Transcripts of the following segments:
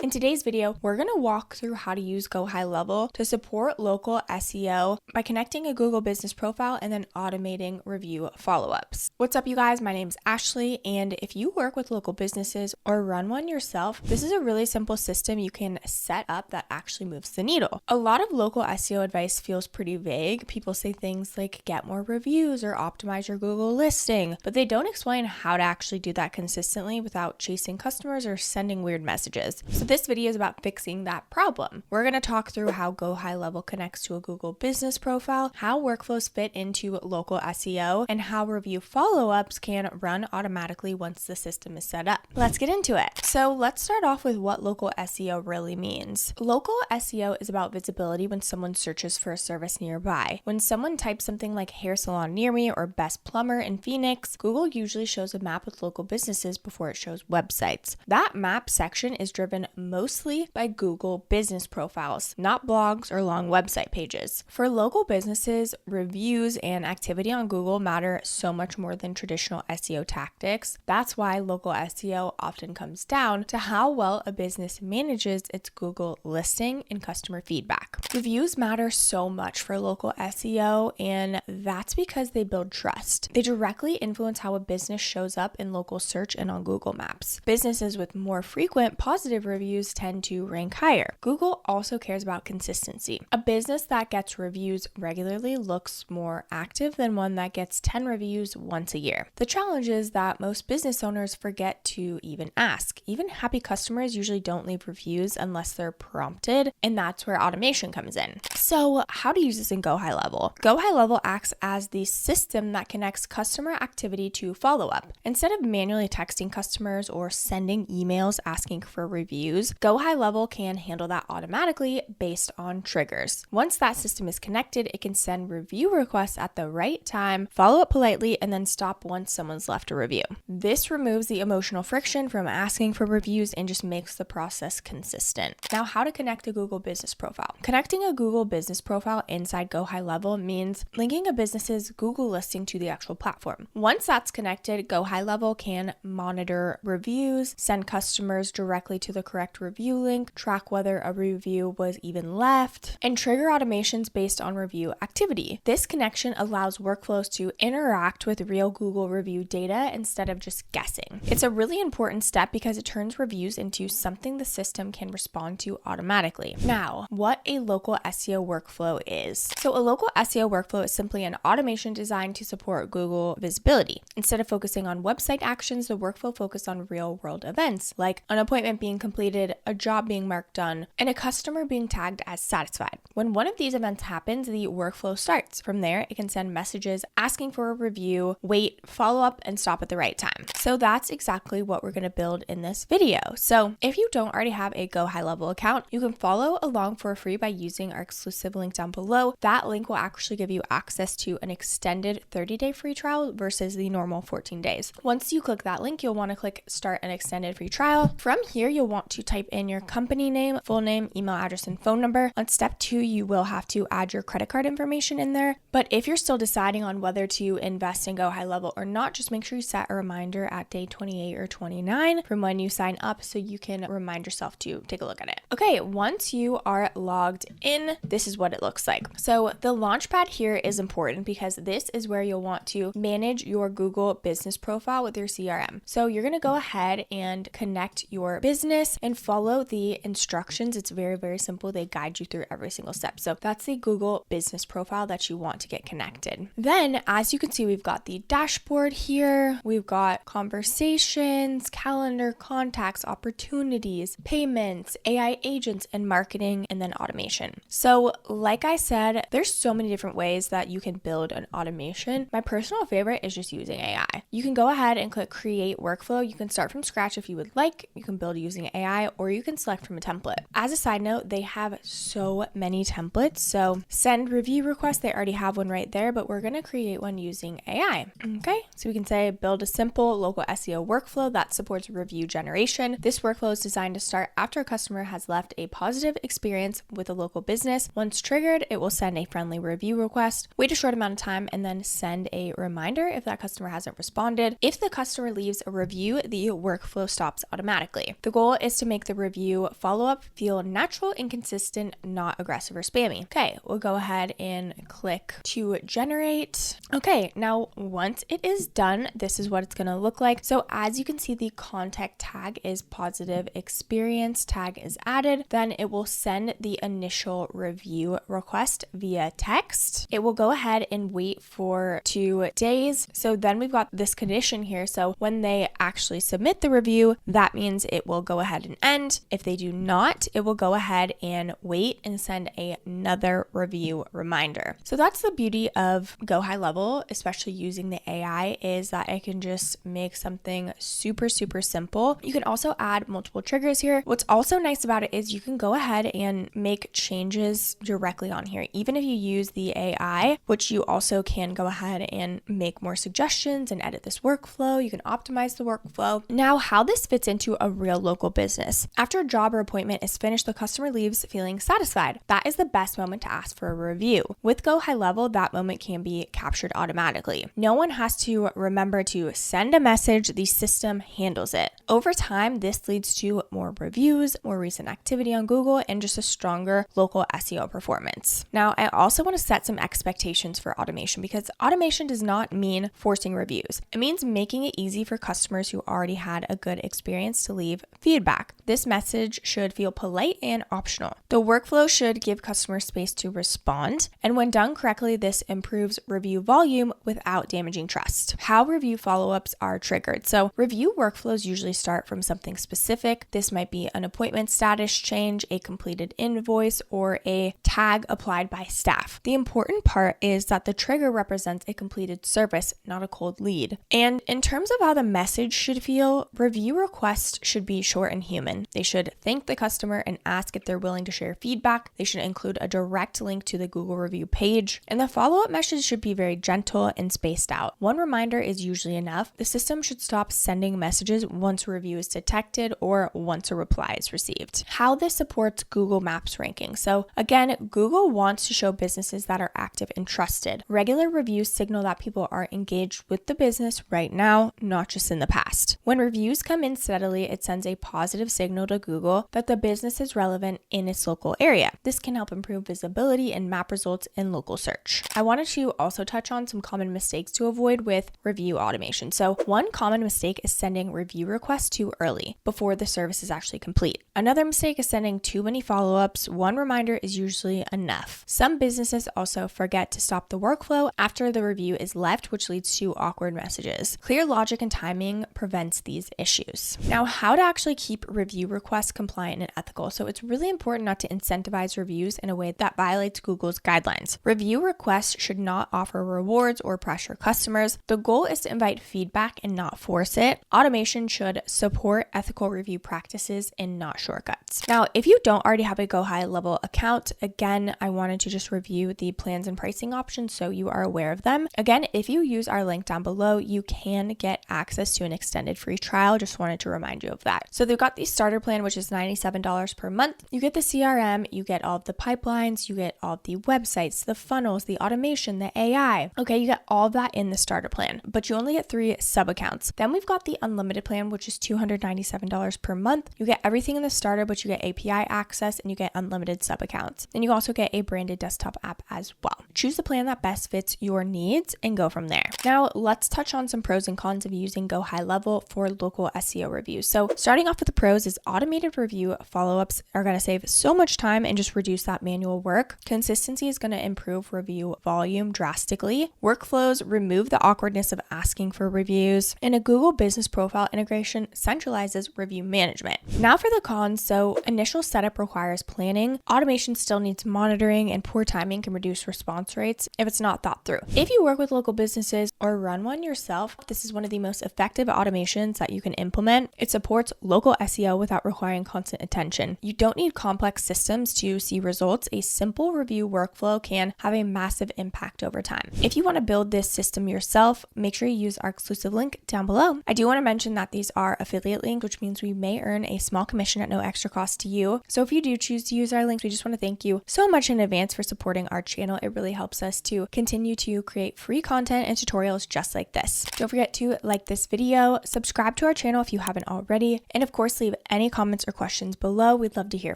In today's video, we're going to walk through how to use GoHighLevel to support local SEO by connecting a Google business profile and then automating review follow-ups. What's up, you guys? My name's Ashley, and if you work with local businesses or run one yourself, this is a really simple system you can set up that actually moves the needle. A lot of local SEO advice feels pretty vague. People say things like get more reviews or optimize your Google listing, but they don't explain how to actually do that consistently without chasing customers or sending weird messages. So this video is about fixing that problem. We're going to talk through how GoHighLevel connects to a Google business profile, how workflows fit into local SEO, and how review follow-ups can run automatically once the system is set up. Let's get into it. So let's start off with what local SEO really means. Local SEO is about visibility when someone searches for a service nearby. When someone types something like hair salon near me or best plumber in Phoenix, Google usually shows a map with local businesses before it shows websites. That map section is driven mostly by Google business profiles, not blogs or long website pages. For local businesses, reviews and activity on Google matter so much more than traditional SEO tactics. That's why local SEO often comes down to how well a business manages its Google listing and customer feedback. Reviews matter so much for local SEO, and that's because they build trust. They directly influence how a business shows up in local search and on Google Maps. Businesses with more frequent positive reviews tend to rank higher. Google also cares about consistency. A business that gets reviews regularly looks more active than one that gets 10 reviews once a year. The challenge is that most business owners forget to even ask. Even happy customers usually don't leave reviews unless they're prompted, and that's where automation comes in. So how to use this in GoHighLevel? GoHighLevel acts as the system that connects customer activity to follow-up. Instead of manually texting customers or sending emails asking for reviews, GoHighLevel can handle that automatically based on triggers. Once that system is connected, it can send review requests at the right time, follow up politely, and then stop once someone's left a review. This removes the emotional friction from asking for reviews and just makes the process consistent. Now, how to connect a Google business profile. Connecting a Google business profile inside GoHighLevel means linking a business's Google listing to the actual platform. Once that's connected, GoHighLevel can monitor reviews, send customers directly to the correct review link, track whether a review was even left, and trigger automations based on review activity. This connection allows workflows to interact with real Google review data instead of just guessing. It's a really important step because it turns reviews into something the system can respond to automatically. Now, what a local SEO workflow is. So a local SEO workflow is simply an automation designed to support Google visibility. Instead of focusing on website actions, the workflow focuses on real-world events like an appointment being completed, a job being marked done, and a customer being tagged as satisfied. When one of these events happens, the workflow starts. From there, it can send messages asking for a review, wait, follow up, and stop at the right time. So that's exactly what we're going to build in this video. So if you don't already have a GoHighLevel account, you can follow along for free by using our exclusive link down below. That link will actually give you access to an extended 30-day free trial versus the normal 14 days. Once you click that link, you'll want to click start an extended free trial. From here, you'll want to type in your company name, full name, email address, and phone number. On step 2, you will have to add your credit card information in there. But if you're still deciding on whether to invest in GoHighLevel or not, just make sure you set a reminder at day 28 or 29 from when you sign up so you can remind yourself to take a look at it. Okay, once you are logged in, this is what it looks like. So the launchpad here is important because this is where you'll want to manage your Google business profile with your CRM. So you're going to go ahead and connect your business and follow the instructions. It's very, very simple. They guide you through every single step. So that's the Google business profile that you want to get connected. Then, as you can see, we've got the dashboard here. We've got conversations, calendar, contacts, opportunities, payments, AI agents, and marketing, and then automation. So like I said, there's so many different ways that you can build an automation. My personal favorite is just using AI. You can go ahead and click create workflow. You can start from scratch if you would like. You can build using AI, or you can select from a template. As a side note, they have so many templates. So send review request, they already have one right there, but we're going to create one using AI. Okay, so we can say build a simple local SEO workflow that supports review generation. This workflow is designed to start after a customer has left a positive experience with a local business. Once triggered, it will send a friendly review request, wait a short amount of time, and then send a reminder if that customer hasn't responded. If the customer leaves a review, the workflow stops automatically. The goal is to make the review follow-up feel natural and consistent, not aggressive or spammy. Okay, we'll go ahead and click to generate. Okay, now once it is done, this is what it's going to look like. So as you can see, the contact tag is positive experience tag is added. Then it will send the initial review request via text. It will go ahead and wait for 2 days. So then we've got this condition here. So when they actually submit the review, that means it will go ahead and end. If they do not, it will go ahead and wait and send another review reminder. So that's the beauty of GoHighLevel, especially using the AI, is that it can just make something super simple. You can also add multiple triggers here. What's also nice about it is you can go ahead and make changes directly on here. Even if you use the AI, which you also can go ahead and make more suggestions and edit this workflow. You can optimize the workflow. Now, how this fits into a real local business. After a job or appointment is finished, the customer leaves feeling satisfied. That is the best moment to ask for a review. With GoHighLevel, that moment can be captured automatically. No one has to remember to send a message. The system handles it. Over time, this leads to more reviews, more recent activity on Google, and just a stronger local SEO performance. Now, I also want to set some expectations for automation, because automation does not mean forcing reviews. It means making it easy for customers who already had a good experience to leave feedback. This message should feel polite and optional. The workflow should give customers space to respond, and when done correctly, this improves review volume without damaging trust. How review follow-ups are triggered. So review workflows usually start from something specific. This might be an appointment status change, a completed invoice, or a tag applied by staff. The important part is that the trigger represents a completed service, not a cold lead. And in terms of how the message should feel, review requests should be short and human. They should thank the customer and ask if they're willing to share feedback. They should include a direct link to the Google review page. And the follow-up message should be very gentle and spaced out. One reminder is usually enough. The system should stop sending messages once a review is detected or once a reply is received. How this supports Google Maps ranking. So again, Google wants to show businesses that are active and trusted. Regular reviews signal that people are engaged with the business right now, not just in the past. When reviews come in steadily, it sends a positive signal to Google that the business is relevant in its local area. This can help improve visibility and map results in local search. I wanted to also touch on some common mistakes to avoid with review automation. So one common mistake is sending review requests too early, before the service is actually complete. Another mistake is sending too many follow-ups. One reminder is usually enough. Some businesses also forget to stop the workflow after the review is left, which leads to awkward messages. Clear logic and timing prevents these issues. Now, how to actually keep review requests compliant and ethical. So it's really important not to incentivize reviews in a way that violates Google's guidelines. Review requests should not offer rewards or pressure customers. The goal is to invite feedback and not force it. Automation should support ethical review practices and not shortcuts. Now, if you don't already have a GoHighLevel account, again, I wanted to just review the plans and pricing options so you are aware of them. Again, if you use our link down below, you can get access to an extended free trial. Just wanted to remind you of that. So they've got the starter plan, which is $97 per month. You get the CRM, you get all of the pipelines, you get all of the websites, the funnels, the automation, the AI. Okay, you get all of that in the starter plan, but you only get 3 sub accounts. Then we've got the unlimited plan, which is $297 per month. You get everything in the starter, but you get API access and you get unlimited sub accounts. And you also get a branded desktop app as well. Choose the plan that best fits your needs and go from there. Now, let's touch on some pros and cons of using GoHighLevel for local SEO reviews. So starting off with the pros is automated review follow-ups are going to save so much time and just reduce that manual work. Consistency is going to improve review volume drastically. Workflows remove the awkwardness of asking for reviews, and a Google business profile integration centralizes review management. Now for the cons. So initial setup requires planning. Automation still needs monitoring, and poor timing can reduce response rates if it's not thought through. If you work with local businesses or run one yourself, this is one of the most effective automations that you can implement. It supports local SEO without requiring constant attention. You don't need complex systems to see results. A simple review workflow can have a massive impact over time. If you want to build this system yourself, make sure you use our exclusive link down below. I do want to mention that these are affiliate links, which means we may earn a small commission at no extra cost to you. So if you do choose to use our links, we just want to thank you so much in advance for supporting our channel. It really helps us to continue to create free content and tutorials just like this. Don't forget to like this video, subscribe to our channel if you haven't already, and of course leave any comments or questions below. We'd love to hear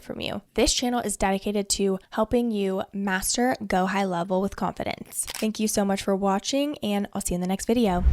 from you. This channel is dedicated to helping you master Go High Level with confidence. Thank you so much for watching, and I'll see you in the next video.